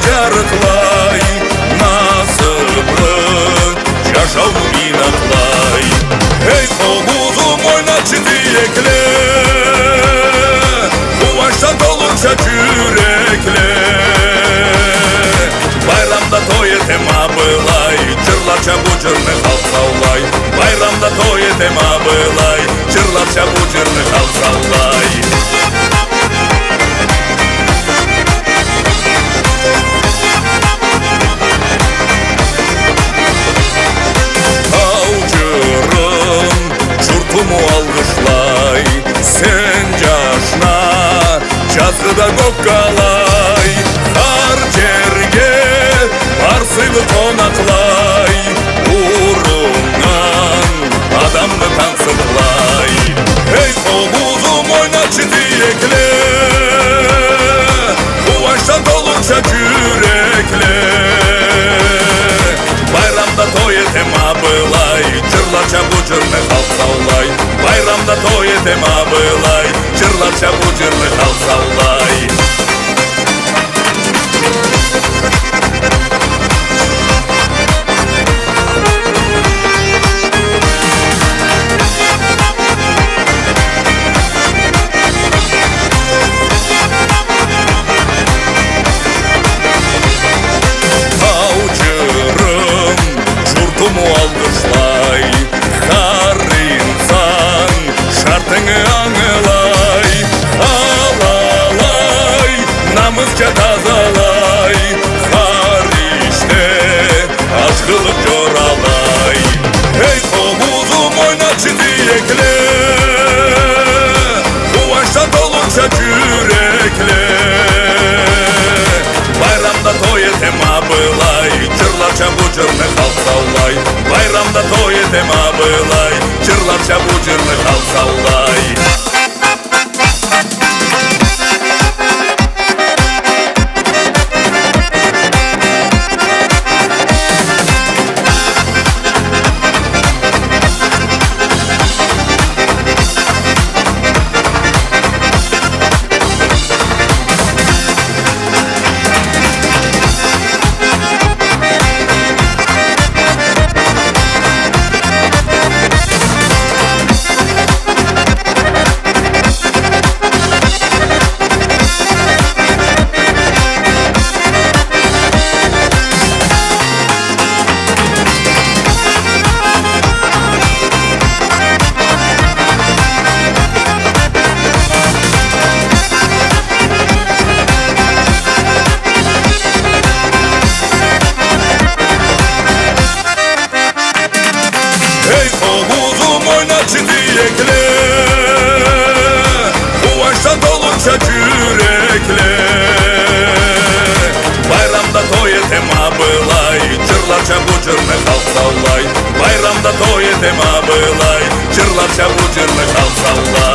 жарықлай, насыплы жашау минақлай. Ей қобузым ойнатшы тиекле, қуаныштан толынша жүрекле. Байрамда той етем абылай, жырларша бу жырны халық саулай. Байрамда той етем абылай, жырларша бу жырны халық саулай. Алғышлай, сен жашна жазғыда көк қалай. Қар жерге бар сыйлы қонақлай, ұрыңнан адамды таңсықлай. Ей қобузым ойнатшы тиекле, қуаныштан толынша жүрекле. Байрамда той етем абылай, жырларша бу жырны халық саулай. Байрамда той етем абылай, жырларша бу жырны халық саулай. Алғышлай, қар инсан шартыңы аңылай. Алалай, намысша тазалай, қар іште ашқылық жоралай. Ей қобузым ойнатшы тиекле, қуаныштан толынша жүрекле. Байрамда той етем абылай, жырларша бу жырны халық саулай. Байрамда той етем абылай, жырларша бу жырны халық саулай. Ей қобузым ойнатшы тиекле, қуаныштан толынша жүрекле. Байрамда той етем абылай, жырларша бу жырны халық саулай. Байрамда той етем абылай, жырларша бу жырны халық саулай.